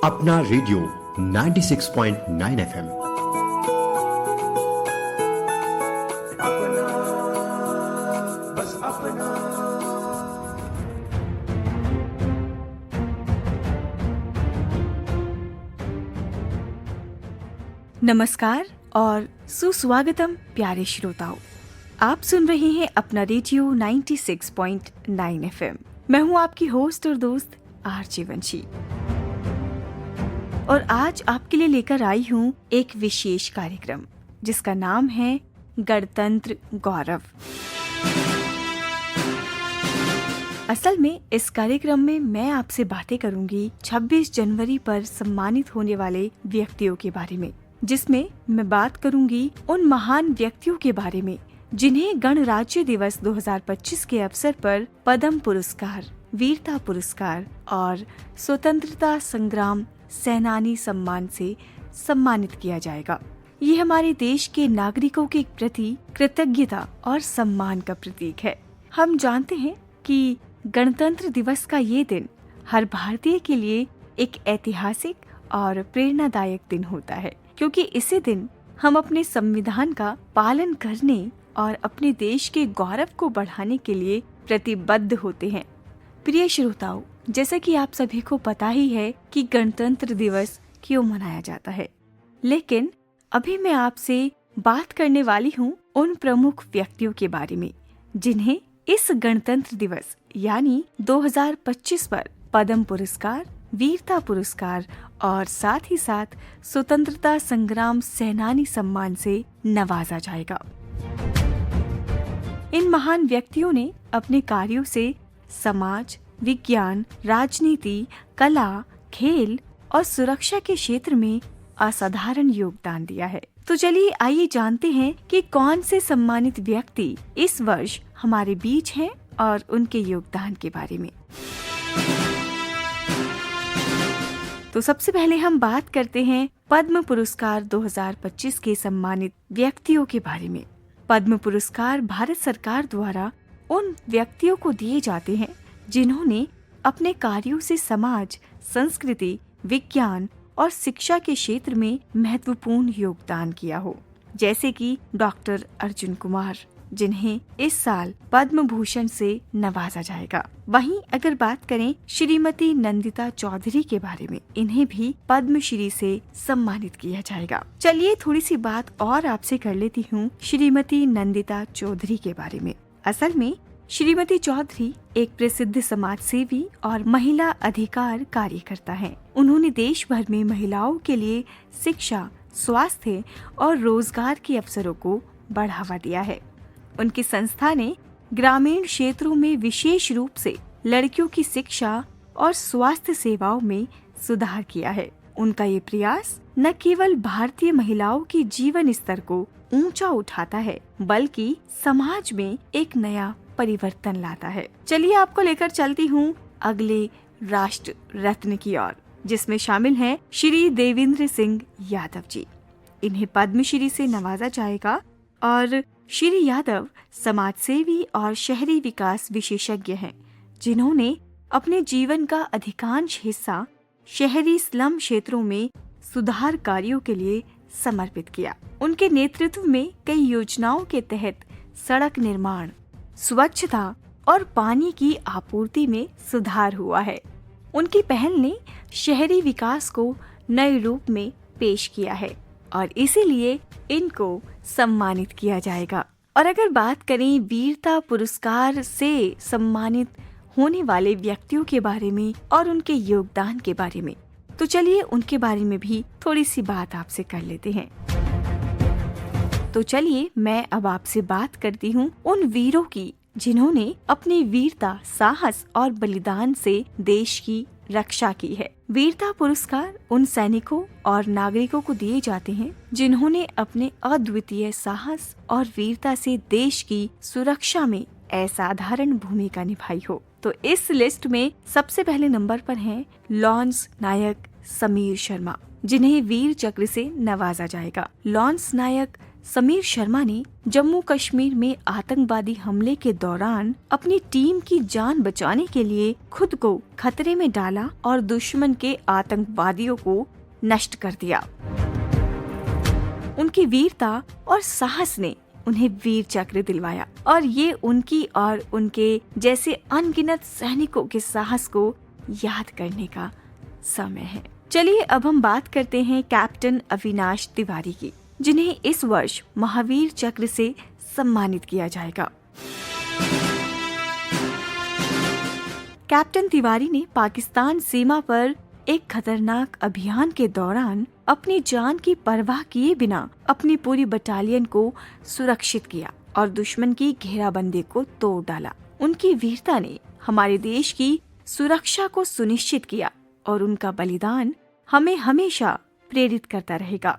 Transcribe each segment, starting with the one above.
अपना radio 96.9 FM. नमस्कार और सुस्वागतम प्यारे श्रोताओं, आप सुन रहे हैं अपना रेडियो 96.9 एफएम। मैं हूं आपकी होस्ट और दोस्त आरजे वंशी और आज आपके लिए लेकर आई हूं एक विशेष कार्यक्रम जिसका नाम है गणतंत्र गौरव। असल में इस कार्यक्रम में मैं आपसे बातें करूंगी 26 जनवरी पर सम्मानित होने वाले व्यक्तियों के बारे में, जिसमें मैं बात करूंगी उन महान व्यक्तियों के बारे में जिन्हें गणराज्य दिवस 2025 के अवसर पर पद्म पुरस्कार, वीरता पुरस्कार और स्वतंत्रता संग्राम सेनानी सम्मान से सम्मानित किया जाएगा। ये हमारे देश के नागरिकों के प्रति कृतज्ञता और सम्मान का प्रतीक है। हम जानते हैं कि गणतंत्र दिवस का ये दिन हर भारतीय के लिए एक ऐतिहासिक और प्रेरणादायक दिन होता है, क्योंकि इसी दिन हम अपने संविधान का पालन करने और अपने देश के गौरव को बढ़ाने के लिए प्रतिबद्ध होते हैं। प्रिय श्रोताओं, जैसा कि आप सभी को पता ही है कि गणतंत्र दिवस क्यों मनाया जाता है, लेकिन अभी मैं आपसे बात करने वाली हूँ उन प्रमुख व्यक्तियों के बारे में जिन्हें इस गणतंत्र दिवस यानी 2025 पर पद्म पुरस्कार, वीरता पुरस्कार और साथ ही साथ स्वतंत्रता संग्राम सेनानी सम्मान से नवाजा जाएगा। इन महान व्यक्तियों ने अपने कार्यों से समाज, विज्ञान, राजनीति, कला, खेल और सुरक्षा के क्षेत्र में असाधारण योगदान दिया है। तो चलिए आइए जानते हैं कि कौन से सम्मानित व्यक्ति इस वर्ष हमारे बीच हैं और उनके योगदान के बारे में। तो सबसे पहले हम बात करते हैं पद्म पुरस्कार 2025 के सम्मानित व्यक्तियों के बारे में। पद्म पुरस्कार भारत सरकार द्वारा उन व्यक्तियों को दिए जाते हैं जिन्होंने अपने कार्यों से समाज, संस्कृति, विज्ञान और शिक्षा के क्षेत्र में महत्वपूर्ण योगदान किया हो, जैसे कि डॉक्टर अर्जुन कुमार, जिन्हें इस साल पद्म भूषण से नवाजा जाएगा। वहीं अगर बात करें श्रीमती नंदिता चौधरी के बारे में, इन्हें भी पद्मश्री से सम्मानित किया जाएगा। चलिए थोड़ी सी बात और आपसे कर लेती हूँ श्रीमती नंदिता चौधरी के बारे में। असल में श्रीमती चौधरी एक प्रसिद्ध समाज सेवी और महिला अधिकार कार्यकर्ता हैं। उन्होंने देश भर में महिलाओं के लिए शिक्षा, स्वास्थ्य और रोजगार के अवसरों को बढ़ावा दिया है। उनकी संस्था ने ग्रामीण क्षेत्रों में विशेष रूप से लड़कियों की शिक्षा और स्वास्थ्य सेवाओं में सुधार किया है। उनका ये प्रयास न केवल भारतीय महिलाओं के जीवन स्तर को ऊंचा उठाता है, बल्कि समाज में एक नया परिवर्तन लाता है। चलिए आपको लेकर चलती हूँ अगले राष्ट्र रत्न की ओर, जिसमें शामिल हैं श्री देवेंद्र सिंह यादव जी। इन्हें पद्मश्री से नवाजा जाएगा और श्री यादव समाज सेवी और शहरी विकास विशेषज्ञ हैं, जिन्होंने अपने जीवन का अधिकांश हिस्सा शहरी स्लम क्षेत्रों में सुधार कार्यों के लिए समर्पित किया। उनके नेतृत्व में कई योजनाओं के तहत सड़क निर्माण, स्वच्छता और पानी की आपूर्ति में सुधार हुआ है। उनकी पहल ने शहरी विकास को नए रूप में पेश किया है और इसीलिए इनको सम्मानित किया जाएगा। और अगर बात करें वीरता पुरस्कार से सम्मानित होने वाले व्यक्तियों के बारे में और उनके योगदान के बारे में, तो चलिए उनके बारे में भी थोड़ी सी बात आपसे कर लेते हैं। तो चलिए मैं अब आपसे बात करती हूँ उन वीरों की जिन्होंने अपनी वीरता, साहस और बलिदान से देश की रक्षा की है। वीरता पुरस्कार उन सैनिकों और नागरिकों को दिए जाते हैं जिन्होंने अपने अद्वितीय साहस और वीरता से देश की सुरक्षा में असाधारण भूमिका निभाई हो। तो इस लिस्ट में सबसे पहले नंबर पर हैं लॉन्स नायक समीर शर्मा, जिन्हें वीर चक्र से नवाजा जाएगा। लॉन्स नायक समीर शर्मा ने जम्मू कश्मीर में आतंकवादी हमले के दौरान अपनी टीम की जान बचाने के लिए खुद को खतरे में डाला और दुश्मन के आतंकवादियों को नष्ट कर दिया। उनकी वीरता और साहस ने उन्हें वीर चक्र दिलवाया और ये उनकी और उनके जैसे अनगिनत सैनिकों के साहस को याद करने का समय है। चलिए अब हम बात करते हैं कैप्टन अविनाश तिवारी की, जिन्हें इस वर्ष महावीर चक्र से सम्मानित किया जाएगा। कैप्टन तिवारी ने पाकिस्तान सीमा पर एक खतरनाक अभियान के दौरान अपनी जान की परवाह किए बिना अपनी पूरी बटालियन को सुरक्षित किया और दुश्मन की घेराबंदी को तोड़ डाला। उनकी वीरता ने हमारे देश की सुरक्षा को सुनिश्चित किया और उनका बलिदान हमें हमेशा प्रेरित करता रहेगा।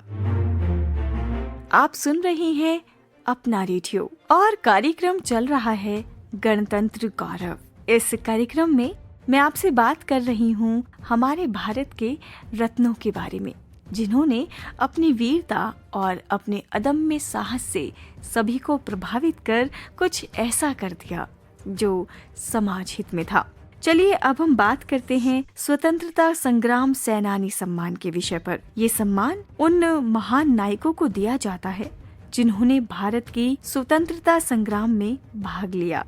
आप सुन रहे हैं अपना रेडियो और कार्यक्रम चल रहा है गणतंत्र गौरव। इस कार्यक्रम में मैं आपसे बात कर रही हूँ हमारे भारत के रत्नों के बारे में, जिन्होंने अपनी वीरता और अपने अदम्य साहस से सभी को प्रभावित कर कुछ ऐसा कर दिया जो समाज हित में था। चलिए अब हम बात करते हैं स्वतंत्रता संग्राम सेनानी सम्मान के विषय पर। ये सम्मान उन महान नायकों को दिया जाता है जिन्होंने भारत की स्वतंत्रता संग्राम में भाग लिया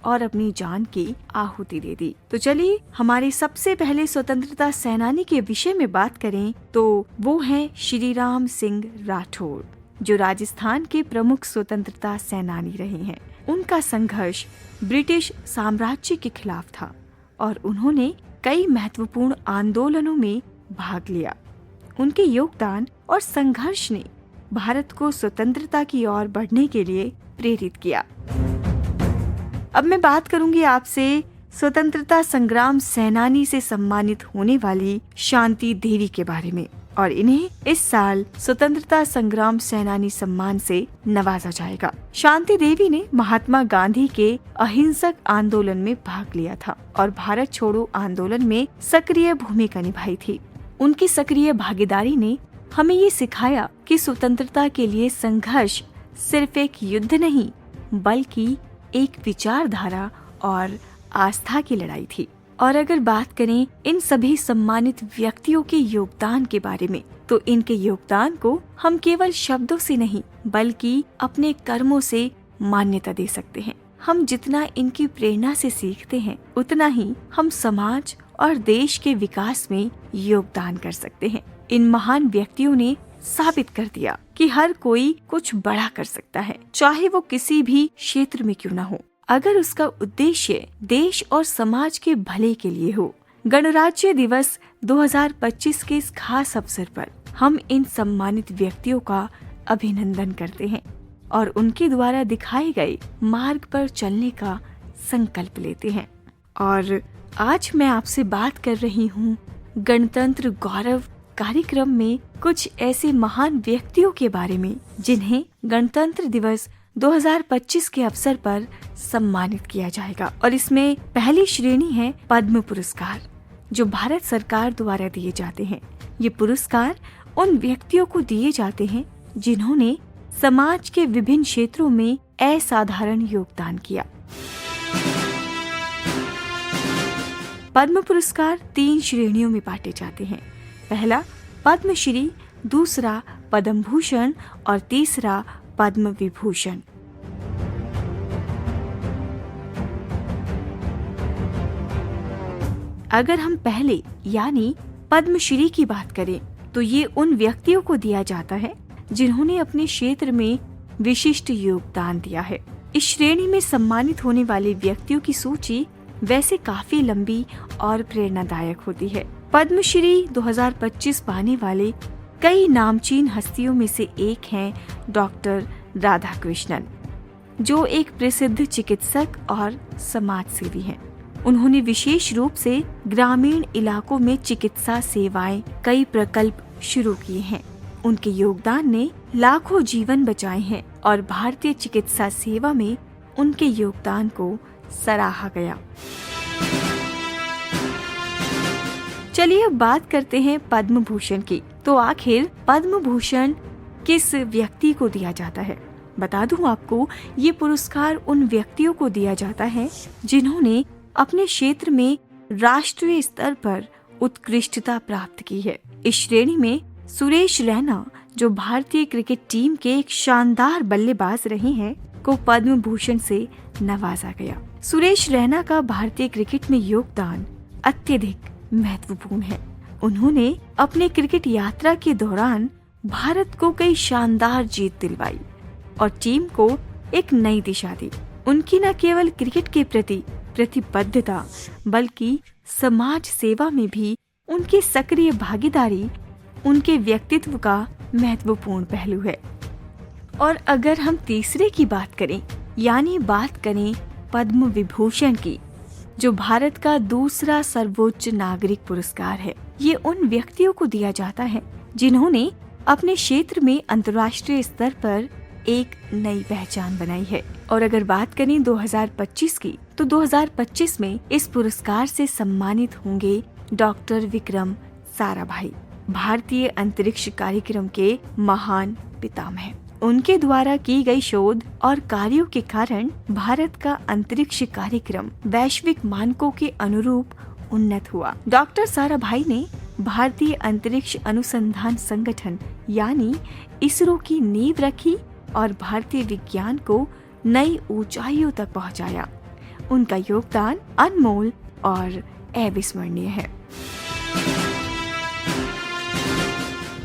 और अपनी जान की आहुति दे दी। तो चलिए हमारे सबसे पहले स्वतंत्रता सेनानी के विषय में बात करें तो वो हैं श्री राम सिंह राठौर, जो राजस्थान के प्रमुख स्वतंत्रता सेनानी रहे हैं। उनका संघर्ष ब्रिटिश साम्राज्य के खिलाफ था और उन्होंने कई महत्वपूर्ण आंदोलनों में भाग लिया। उनके योगदान और संघर्ष ने भारत को स्वतंत्रता की ओर बढ़ने के लिए प्रेरित किया। अब मैं बात करूंगी आपसे स्वतंत्रता संग्राम सेनानी से सम्मानित होने वाली शांति देवी के बारे में, और इन्हें इस साल स्वतंत्रता संग्राम सेनानी सम्मान से नवाजा जाएगा। शांति देवी ने महात्मा गांधी के अहिंसक आंदोलन में भाग लिया था और भारत छोड़ो आंदोलन में सक्रिय भूमिका निभाई थी। उनकी सक्रिय भागीदारी ने हमें ये सिखाया कि स्वतंत्रता के लिए संघर्ष सिर्फ एक युद्ध नहीं बल्कि एक विचारधारा और आस्था की लड़ाई थी। और अगर बात करें इन सभी सम्मानित व्यक्तियों के योगदान के बारे में, तो इनके योगदान को हम केवल शब्दों से नहीं बल्कि अपने कर्मों से मान्यता दे सकते हैं। हम जितना इनकी प्रेरणा से सीखते हैं उतना ही हम समाज और देश के विकास में योगदान कर सकते हैं। इन महान व्यक्तियों ने साबित कर दिया कि हर कोई कुछ बड़ा कर सकता है, चाहे वो किसी भी क्षेत्र में क्यों न हो, अगर उसका उद्देश्य देश और समाज के भले के लिए हो। गणराज्य दिवस 2025 के इस खास अवसर पर हम इन सम्मानित व्यक्तियों का अभिनंदन करते हैं और उनके द्वारा दिखाए गए मार्ग पर चलने का संकल्प लेते हैं। और आज मैं आपसे बात कर रही हूँ गणतंत्र गौरव कार्यक्रम में कुछ ऐसे महान व्यक्तियों के बारे में जिन्हें गणतंत्र दिवस 2025 के अवसर पर सम्मानित किया जाएगा। और इसमें पहली श्रेणी है पद्म पुरस्कार, जो भारत सरकार द्वारा दिए जाते हैं। ये पुरस्कार उन व्यक्तियों को दिए जाते हैं जिन्होंने समाज के विभिन्न क्षेत्रों में असाधारण योगदान किया। पद्म पुरस्कार 3 श्रेणियों में बांटे जाते हैं। पहला पद्मश्री, दूसरा पद्म भूषण और तीसरा पद्म विभूषण। अगर हम पहले यानी पद्मश्री की बात करें तो ये उन व्यक्तियों को दिया जाता है जिन्होंने अपने क्षेत्र में विशिष्ट योगदान दिया है। इस श्रेणी में सम्मानित होने वाले व्यक्तियों की सूची वैसे काफी लंबी और प्रेरणादायक होती है। पद्मश्री 2025 पाने वाले कई नामचीन हस्तियों में से एक हैं डॉक्टर राधाकृष्णन, जो एक प्रसिद्ध चिकित्सक और समाजसेवी हैं। उन्होंने विशेष रूप से ग्रामीण इलाकों में चिकित्सा सेवाएं कई प्रकल्प शुरू किए हैं। उनके योगदान ने लाखों जीवन बचाए हैं और भारतीय चिकित्सा सेवा में उनके योगदान को सराहा गया। चलिए अब बात करते हैं पद्म भूषण की। तो आखिर पद्म भूषण किस व्यक्ति को दिया जाता है? बता दूं आपको, ये पुरस्कार उन व्यक्तियों को दिया जाता है जिन्होंने अपने क्षेत्र में राष्ट्रीय स्तर पर उत्कृष्टता प्राप्त की है। इस श्रेणी में सुरेश रैना, जो भारतीय क्रिकेट टीम के एक शानदार बल्लेबाज रहे हैं, को पद्म भूषण से नवाजा गया। सुरेश रैना का भारतीय क्रिकेट में योगदान अत्यधिक महत्वपूर्ण है। उन्होंने अपने क्रिकेट यात्रा के दौरान भारत को कई शानदार जीत दिलवाई और टीम को एक नई दिशा दी। उनकी न केवल क्रिकेट के प्रति प्रतिबद्धता बल्कि समाज सेवा में भी उनकी सक्रिय भागीदारी उनके व्यक्तित्व का महत्वपूर्ण पहलू है। और अगर हम तीसरे की बात करें, यानी बात करें पद्म विभूषण की, जो भारत का दूसरा सर्वोच्च नागरिक पुरस्कार है, ये उन व्यक्तियों को दिया जाता है जिन्होंने अपने क्षेत्र में अंतर्राष्ट्रीय स्तर पर एक नई पहचान बनाई है। और अगर बात करें 2025 की, तो 2025 में इस पुरस्कार से सम्मानित होंगे डॉक्टर विक्रम साराभाई, भारतीय अंतरिक्ष कार्यक्रम के महान पितामह। उनके द्वारा की गई शोध और कार्यों के कारण भारत का अंतरिक्ष कार्यक्रम वैश्विक मानकों के अनुरूप उन्नत हुआ। डॉक्टर साराभाई ने भारतीय अंतरिक्ष अनुसंधान संगठन यानी इसरो की नींव रखी और भारतीय विज्ञान को नई ऊंचाइयों तक पहुंचाया। उनका योगदान अनमोल और अविस्मरणीय है।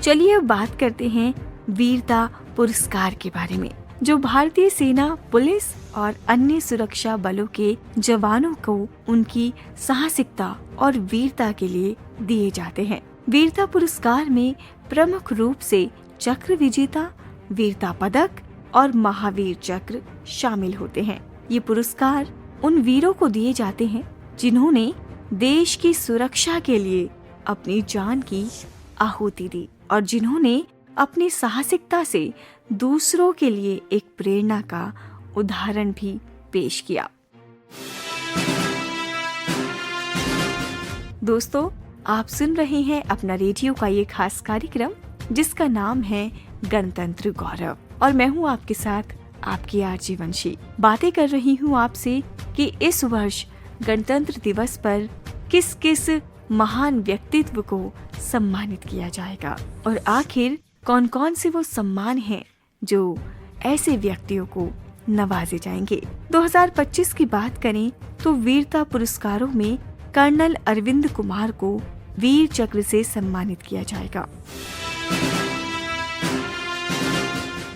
चलिए अब बात करते हैं वीरता पुरस्कार के बारे में, जो भारतीय सेना, पुलिस और अन्य सुरक्षा बलों के जवानों को उनकी साहसिकता और वीरता के लिए दिए जाते हैं। वीरता पुरस्कार में प्रमुख रूप से चक्र विजेता, वीरता पदक और महावीर चक्र शामिल होते हैं। ये पुरस्कार उन वीरों को दिए जाते हैं जिन्होंने देश की सुरक्षा के लिए अपनी जान की आहुति दी और जिन्होंने अपनी साहसिकता से दूसरों के लिए एक प्रेरणा का उदाहरण भी पेश किया। दोस्तों, आप सुन रहे हैं अपना रेडियो का ये खास कार्यक्रम जिसका नाम है गणतंत्र गौरव, और मैं हूँ आपके साथ आपकी आरजे वंशी। बातें कर रही हूँ आपसे कि इस वर्ष गणतंत्र दिवस पर किस किस महान व्यक्तित्व को सम्मानित किया जाएगा और आखिर कौन कौन से वो सम्मान हैं जो ऐसे व्यक्तियों को नवाजे जाएंगे। 2025 की बात करें तो वीरता पुरस्कारों में कर्नल अरविंद कुमार को वीर चक्र से सम्मानित किया जाएगा।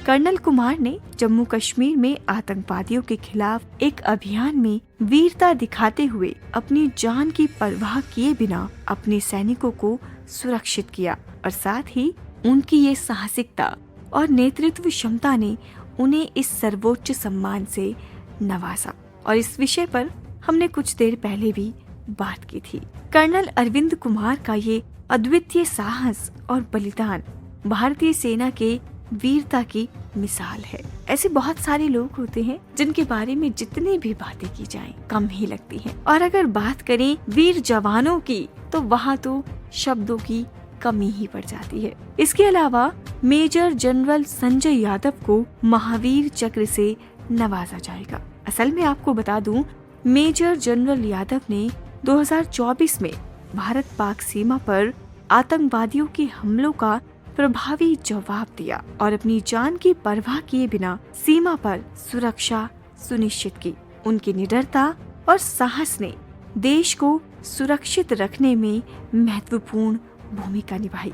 कर्नल कुमार ने जम्मू कश्मीर में आतंकवादियों के खिलाफ एक अभियान में वीरता दिखाते हुए अपनी जान की परवाह किए बिना अपने सैनिकों को सुरक्षित किया और साथ ही उनकी ये साहसिकता और नेतृत्व क्षमता ने उन्हें इस सर्वोच्च सम्मान से नवाजा। और इस विषय पर हमने कुछ देर पहले भी बात की थी। कर्नल अरविंद कुमार का ये अद्वितीय साहस और बलिदान भारतीय सेना के वीरता की मिसाल है। ऐसे बहुत सारे लोग होते हैं जिनके बारे में जितनी भी बातें की जाएं कम ही लगती हैं। और अगर बात करें वीर जवानों की तो वहाँ तो शब्दों की कमी ही पड़ जाती है। इसके अलावा मेजर जनरल संजय यादव को महावीर चक्र से नवाजा जाएगा। असल में आपको बता दूं, मेजर जनरल यादव ने 2024 में भारत पाक सीमा पर आतंकवादियों के हमलों का प्रभावी जवाब दिया और अपनी जान की परवाह किए बिना सीमा पर सुरक्षा सुनिश्चित की। उनकी निडरता और साहस ने देश को सुरक्षित रखने में महत्वपूर्ण भूमिका निभाई।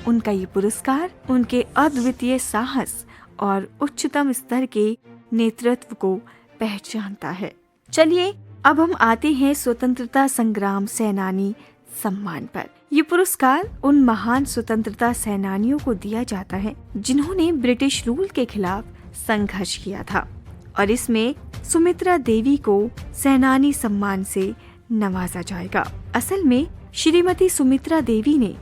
उनका ये पुरस्कार उनके अद्वितीय साहस और उच्चतम स्तर के नेतृत्व को पहचानता है। चलिए अब हम आते हैं स्वतंत्रता संग्राम सेनानी सम्मान पर। ये पुरस्कार उन महान स्वतंत्रता सेनानियों को दिया जाता है जिन्होंने ब्रिटिश रूल के खिलाफ संघर्ष किया था और इसमें सुमित्रा देवी को सेनानी सम्मान से नवाजा जाएगा। असल में श्रीमती सुमित्रा देवी ने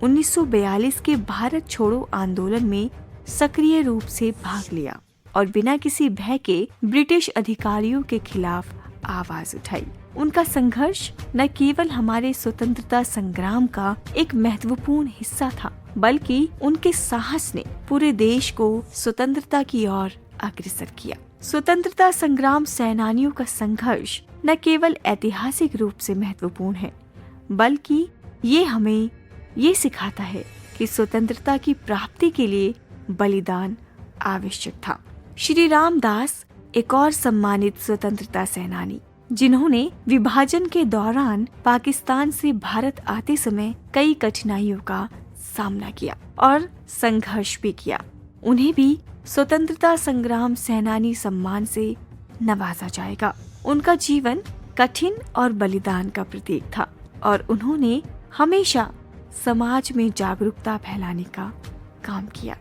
1942 के भारत छोड़ो आंदोलन में सक्रिय रूप से भाग लिया और बिना किसी भय के ब्रिटिश अधिकारियों के खिलाफ आवाज उठाई। उनका संघर्ष न केवल हमारे स्वतंत्रता संग्राम का एक महत्वपूर्ण हिस्सा था, बल्कि उनके साहस ने पूरे देश को स्वतंत्रता की ओर अग्रसर किया। स्वतंत्रता संग्राम सेनानियों का संघर्ष न केवल ऐतिहासिक रूप से महत्वपूर्ण है, बल्कि ये हमें ये सिखाता है कि स्वतंत्रता की प्राप्ति के लिए बलिदान आवश्यक था। श्री रामदास एक और सम्मानित स्वतंत्रता सेनानी, जिन्होंने विभाजन के दौरान पाकिस्तान से भारत आते समय कई कठिनाइयों का सामना किया और संघर्ष भी किया। उन्हें भी स्वतंत्रता संग्राम सेनानी सम्मान से नवाजा जाएगा। उनका जीवन कठिन और बलिदान का प्रतीक था और उन्होंने हमेशा समाज में जागरूकता फैलाने का काम किया।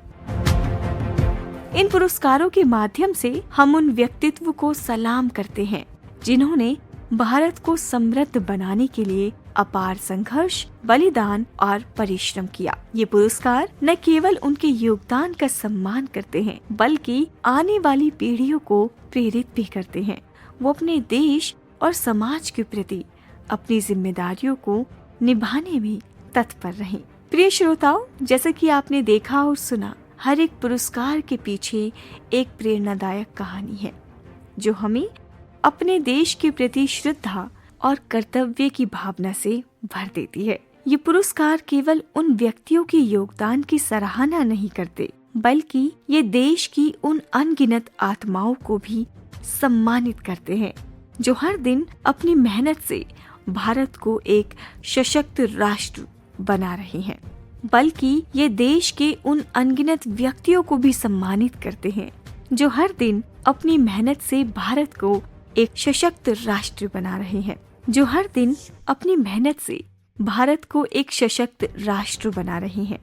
इन पुरस्कारों के माध्यम से हम उन व्यक्तित्व को सलाम करते हैं जिन्होंने भारत को समृद्ध बनाने के लिए अपार संघर्ष, बलिदान और परिश्रम किया। ये पुरस्कार न केवल उनके योगदान का सम्मान करते हैं, बल्कि आने वाली पीढ़ियों को प्रेरित भी करते हैं। वो अपने देश और समाज के प्रति अपनी जिम्मेदारियों को निभाने में तत्पर रहें। प्रिय श्रोताओ, जैसा कि आपने देखा और सुना, हर एक पुरस्कार के पीछे एक प्रेरणादायक कहानी है जो हमें अपने देश के प्रति श्रद्धा और कर्तव्य की भावना से भर देती है। ये पुरस्कार केवल उन व्यक्तियों के योगदान की सराहना नहीं करते, बल्कि ये देश की उन अनगिनत आत्माओं को भी सम्मानित करते हैं जो हर दिन अपनी मेहनत से भारत को एक सशक्त राष्ट्र बना रहे हैं। बल्कि ये देश के उन अनगिनत व्यक्तियों को भी सम्मानित करते हैं जो हर दिन अपनी मेहनत से भारत को एक सशक्त राष्ट्र बना रहे हैं, जो हर दिन अपनी मेहनत से भारत को एक सशक्त राष्ट्र बना रहे हैं।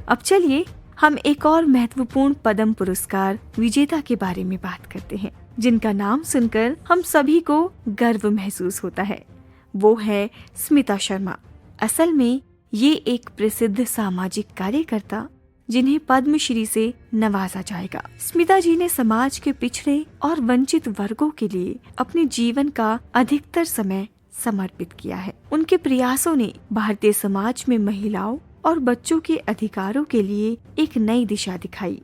अब चलिए हम एक और महत्वपूर्ण पद्म पुरस्कार विजेता के बारे में बात करते हैं, जिनका नाम सुनकर हम सभी को गर्व महसूस होता है। वो है स्मिता शर्मा। असल में ये एक प्रसिद्ध सामाजिक कार्यकर्ता जिन्हें पद्मश्री से नवाजा जाएगा। स्मिता जी ने समाज के पिछड़े और वंचित वर्गों के लिए अपने जीवन का अधिकतर समय समर्पित किया है। उनके प्रयासों ने भारतीय समाज में महिलाओं और बच्चों के अधिकारों के लिए एक नई दिशा दिखाई।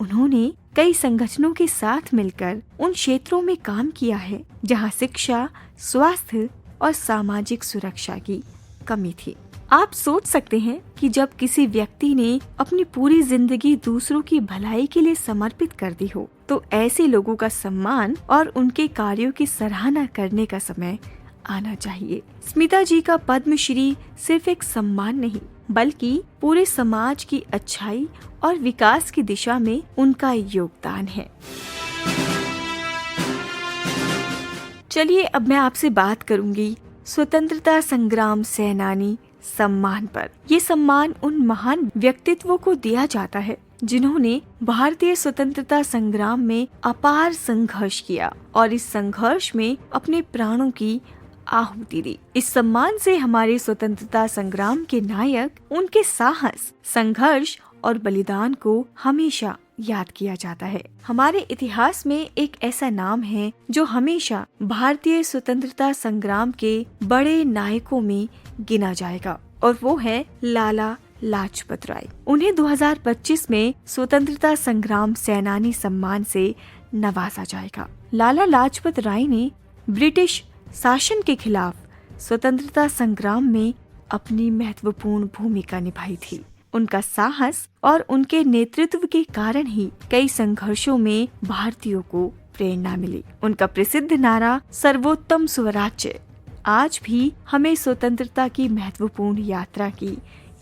उन्होंने कई संगठनों के साथ मिलकर उन क्षेत्रों में काम किया है जहां शिक्षा, स्वास्थ्य और सामाजिक सुरक्षा की कमी थी। आप सोच सकते हैं कि जब किसी व्यक्ति ने अपनी पूरी जिंदगी दूसरों की भलाई के लिए समर्पित कर दी हो, तो ऐसे लोगों का सम्मान और उनके कार्यों की सराहना करने का समय आना चाहिए। स्मिता जी का पद्मश्री सिर्फ एक सम्मान नहीं, बल्कि पूरे समाज की अच्छाई और विकास की दिशा में उनका योगदान है। चलिए अब मैं आपसे बात करूंगी स्वतंत्रता संग्राम सेनानी सम्मान पर। ये सम्मान उन महान व्यक्तित्वों को दिया जाता है जिन्होंने भारतीय स्वतंत्रता संग्राम में अपार संघर्ष किया और इस संघर्ष में अपने प्राणों की आहुति दी। इस सम्मान से हमारे स्वतंत्रता संग्राम के नायक, उनके साहस, संघर्ष और बलिदान को हमेशा याद किया जाता है। हमारे इतिहास में एक ऐसा नाम है जो हमेशा भारतीय स्वतंत्रता संग्राम के बड़े नायकों में गिना जाएगा, और वो है लाला लाजपत राय। उन्हें 2025 में स्वतंत्रता संग्राम सेनानी सम्मान से नवाजा जाएगा। लाला लाजपत राय ने ब्रिटिश शासन के खिलाफ स्वतंत्रता संग्राम में अपनी महत्वपूर्ण भूमिका निभाई थी। उनका साहस और उनके नेतृत्व के कारण ही कई संघर्षों में भारतीयों को प्रेरणा मिली। उनका प्रसिद्ध नारा सर्वोत्तम स्वराज्य आज भी हमें स्वतंत्रता की महत्वपूर्ण यात्रा की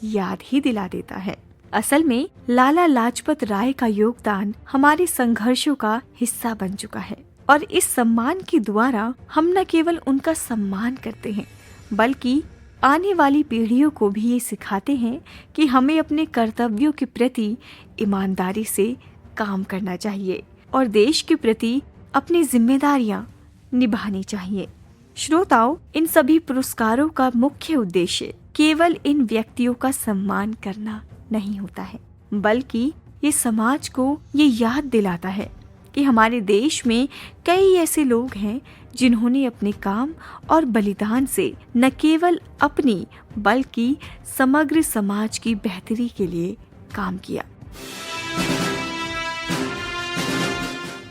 याद ही दिला देता है। असल में लाला लाजपत राय का योगदान हमारे संघर्षों का हिस्सा बन चुका है, और इस सम्मान के द्वारा हम न केवल उनका सम्मान करते हैं, बल्कि आने वाली पीढ़ियों को भी ये सिखाते हैं कि हमें अपने कर्तव्यों के प्रति ईमानदारी से काम करना चाहिए और देश के प्रति अपनी जिम्मेदारियां निभानी चाहिए। श्रोताओं, इन सभी पुरस्कारों का मुख्य उद्देश्य केवल इन व्यक्तियों का सम्मान करना नहीं होता है, बल्कि ये समाज को ये याद दिलाता है कि हमारे देश में कई ऐसे लोग हैं जिन्होंने अपने काम और बलिदान से न केवल अपनी बल्कि समग्र समाज की बेहतरी के लिए काम किया।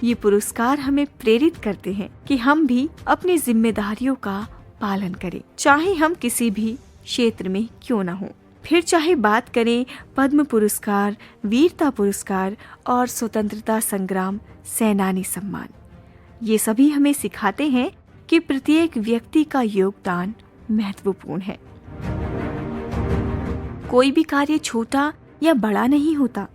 ये पुरस्कार हमें प्रेरित करते हैं कि हम भी अपनी जिम्मेदारियों का पालन करें, चाहे हम किसी भी क्षेत्र में क्यों न हो। फिर चाहे बात करें पद्म पुरस्कार, वीरता पुरस्कार और स्वतंत्रता संग्राम सेनानी सम्मान, ये सभी हमें सिखाते हैं कि प्रत्येक व्यक्ति का योगदान महत्वपूर्ण है। कोई भी कार्य छोटा या बड़ा नहीं होता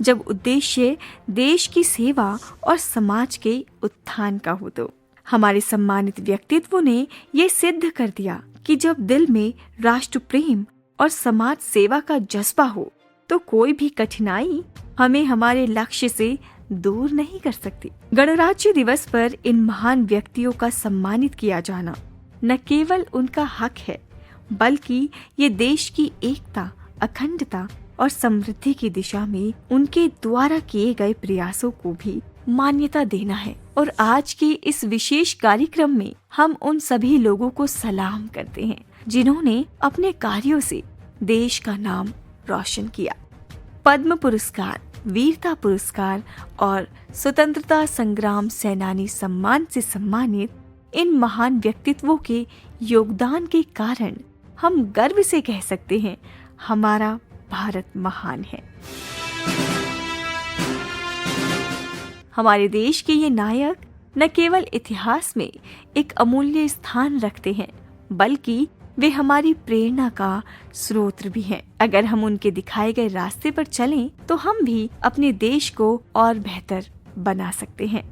जब उद्देश्य देश की सेवा और समाज के उत्थान का हो। तो हमारे सम्मानित व्यक्तित्व ने ये सिद्ध कर दिया कि जब दिल में राष्ट्र प्रेम और समाज सेवा का जज्बा हो तो कोई भी कठिनाई हमें हमारे लक्ष्य से दूर नहीं कर सकती। गणराज्य दिवस पर इन महान व्यक्तियों का सम्मानित किया जाना न केवल उनका हक है, बल्कि ये देश की एकता, अखंडता और समृद्धि की दिशा में उनके द्वारा किए गए प्रयासों को भी मान्यता देना है। और आज के इस विशेष कार्यक्रम में हम उन सभी लोगों को सलाम करते हैं जिन्होंने अपने कार्यों से देश का नाम रोशन किया। पद्म पुरस्कार, वीरता पुरस्कार और स्वतंत्रता संग्राम सेनानी सम्मान से सम्मानित इन महान व्यक्तित्वों के योगदान के कारण हम गर्व से कह सकते हैं, हमारा भारत महान है। हमारे देश के ये नायक न केवल इतिहास में एक अमूल्य स्थान रखते हैं, बल्कि वे हमारी प्रेरणा का स्रोत भी हैं। अगर हम उनके दिखाए गए रास्ते पर चलें, तो हम भी अपने देश को और बेहतर बना सकते हैं।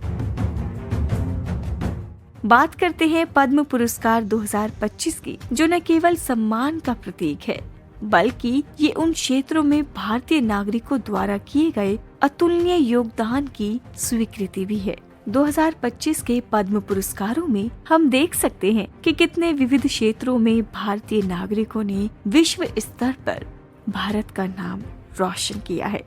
बात करते हैं पद्म पुरस्कार 2025 की, जो न केवल सम्मान का प्रतीक है, बल्कि ये उन क्षेत्रों में भारतीय नागरिकों द्वारा किए गए अतुलनीय योगदान की स्वीकृति भी है। 2025 के पद्म पुरस्कारों में हम देख सकते हैं कि कितने विविध क्षेत्रों में भारतीय नागरिकों ने विश्व स्तर पर भारत का नाम रोशन किया है।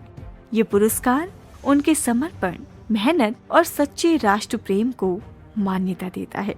ये पुरस्कार उनके समर्पण, मेहनत और सच्चे राष्ट्र प्रेम को मान्यता देता है।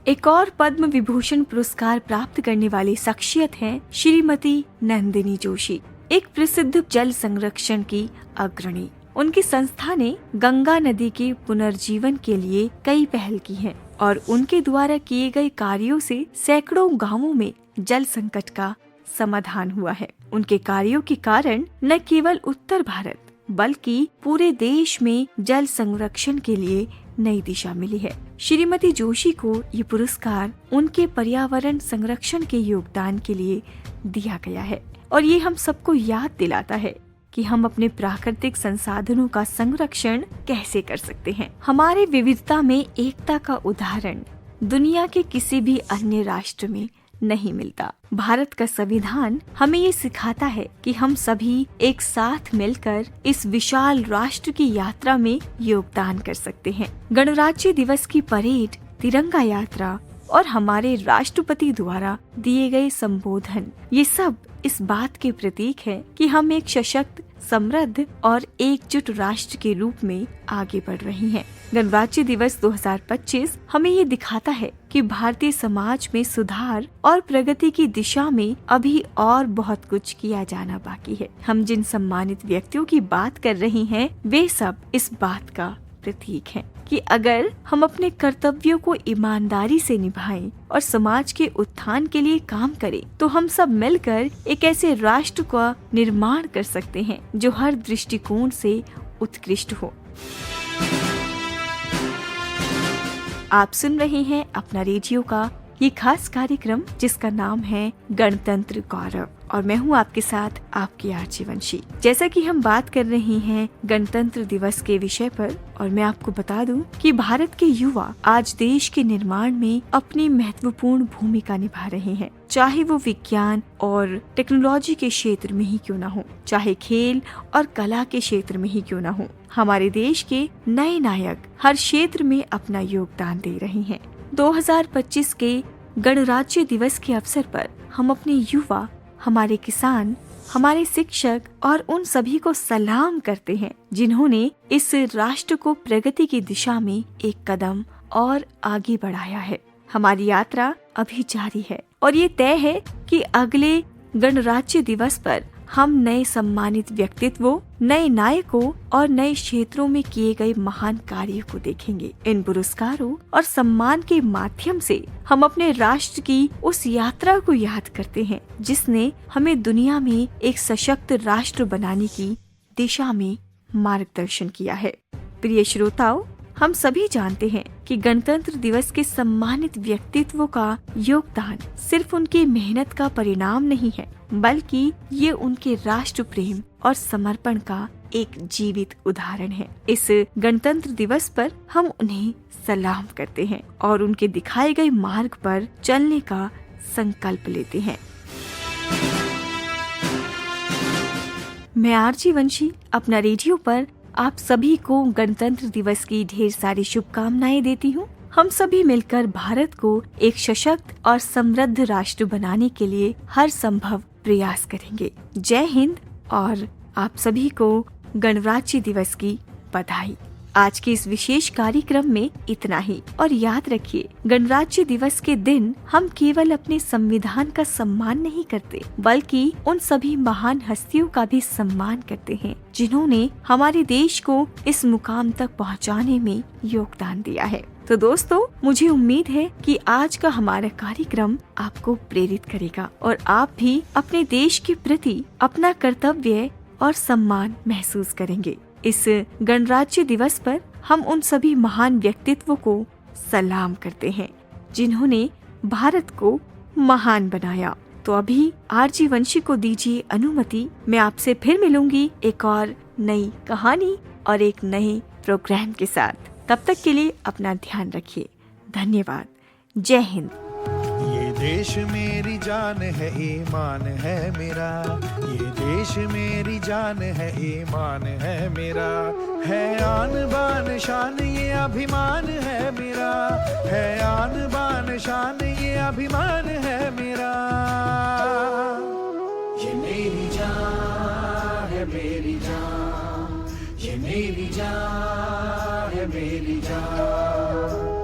एक और पद्म विभूषण पुरस्कार प्राप्त करने वाली शख्सियत हैं श्रीमती नंदिनी जोशी, एक प्रसिद्ध जल संरक्षण की अग्रणी। उनकी संस्था ने गंगा नदी के पुनर्जीवन के लिए कई पहल की हैं और उनके द्वारा किए गए कार्यों से सैकड़ों गांवों में जल संकट का समाधान हुआ है। उनके कार्यों के कारण न केवल उत्तर भारत बल्कि पूरे देश में जल संरक्षण के लिए नई दिशा मिली है। श्रीमती जोशी को ये पुरस्कार उनके पर्यावरण संरक्षण के योगदान के लिए दिया गया है और ये हम सबको याद दिलाता है कि हम अपने प्राकृतिक संसाधनों का संरक्षण कैसे कर सकते हैं। हमारे विविधता में एकता का उदाहरण दुनिया के किसी भी अन्य राष्ट्र में नहीं मिलता। भारत का संविधान हमें ये सिखाता है कि हम सभी एक साथ मिलकर इस विशाल राष्ट्र की यात्रा में योगदान कर सकते हैं। गणराज्य दिवस की परेड, तिरंगा यात्रा और हमारे राष्ट्रपति द्वारा दिए गए संबोधन, ये सब इस बात के प्रतीक है कि हम एक सशक्त, समृद्ध और एकजुट राष्ट्र के रूप में आगे बढ़ रही हैं। गणराज्य दिवस 2025 हमें ये दिखाता है कि भारतीय समाज में सुधार और प्रगति की दिशा में अभी और बहुत कुछ किया जाना बाकी है। हम जिन सम्मानित व्यक्तियों की बात कर रहे हैं, वे सब इस बात का प्रतीक है कि अगर हम अपने कर्तव्यों को ईमानदारी से निभाएं और समाज के उत्थान के लिए काम करें, तो हम सब मिलकर एक ऐसे राष्ट्र का निर्माण कर सकते हैं जो हर दृष्टिकोण से उत्कृष्ट हो। आप सुन रहे हैं अपना रेडियो का ये खास कार्यक्रम जिसका नाम है गणतंत्र गौरव और मैं हूँ आपके साथ आपकी आरजे वंशी। जैसा कि हम बात कर रहे हैं गणतंत्र दिवस के विषय पर और मैं आपको बता दूं कि भारत के युवा आज देश के निर्माण में अपनी महत्वपूर्ण भूमिका निभा रहे हैं, चाहे वो विज्ञान और टेक्नोलॉजी के क्षेत्र में ही क्यों न हो, चाहे खेल और कला के क्षेत्र में ही क्यों न हो। हमारे देश के नए नायक हर क्षेत्र में अपना योगदान दे रहे हैं। 2025 के गणराज्य दिवस के अवसर पर हम अपने युवा, हमारे किसान हमारे शिक्षक और उन सभी को सलाम करते हैं जिन्होंने इस राष्ट्र को प्रगति की दिशा में एक कदम और आगे बढ़ाया है। हमारी यात्रा अभी जारी है और ये तय है कि अगले गणराज्य दिवस पर हम नए सम्मानित व्यक्तित्वों, नए नायकों और नए क्षेत्रों में किए गए महान कार्यों को देखेंगे। इन पुरस्कारों और सम्मान के माध्यम से हम अपने राष्ट्र की उस यात्रा को याद करते हैं जिसने हमें दुनिया में एक सशक्त राष्ट्र बनाने की दिशा में मार्गदर्शन किया है। प्रिय श्रोताओ, हम सभी जानते हैं कि गणतंत्र दिवस के सम्मानित व्यक्तित्वों का योगदान सिर्फ उनकी मेहनत का परिणाम नहीं है, बल्कि ये उनके राष्ट्र प्रेम और समर्पण का एक जीवित उदाहरण है। इस गणतंत्र दिवस पर हम उन्हें सलाम करते हैं और उनके दिखाए गए मार्ग पर चलने का संकल्प लेते हैं। मैं आरजी वंशी अपना रेडियो पर आप सभी को गणतंत्र दिवस की ढेर सारी शुभकामनाएं देती हूँ। हम सभी मिलकर भारत को एक सशक्त और समृद्ध राष्ट्र बनाने के लिए हर संभव प्रयास करेंगे। जय हिंद और आप सभी को गणराज्य दिवस की बधाई। आज के इस विशेष कार्यक्रम में इतना ही और याद रखिए, गणराज्य दिवस के दिन हम केवल अपने संविधान का सम्मान नहीं करते, बल्कि उन सभी महान हस्तियों का भी सम्मान करते हैं जिन्होंने हमारे देश को इस मुकाम तक पहुंचाने में योगदान दिया है। तो दोस्तों, मुझे उम्मीद है कि आज का हमारा कार्यक्रम आपको प्रेरित करेगा और आप भी अपने देश के प्रति अपना कर्तव्य और सम्मान महसूस करेंगे। इस गणराज्य दिवस पर हम उन सभी महान व्यक्तित्वों को सलाम करते हैं जिन्होंने भारत को महान बनाया। तो अभी आरजी वंशी को दीजिए अनुमति, मैं आपसे फिर मिलूंगी एक और नई कहानी और एक नए प्रोग्राम के साथ। तब तक के लिए अपना ध्यान रखिए। धन्यवाद। जय हिंद। ये देश मेरी जान है, ईमान है मेरा। ये देश मेरी जान है, ईमान है मेरा। है आन बान शान ये अभिमान है मेरा। है आन बान शान ये अभिमान है मेरा। ये मेरी जान है, मेरी जान। ये मेरी जान है, मेरी जान।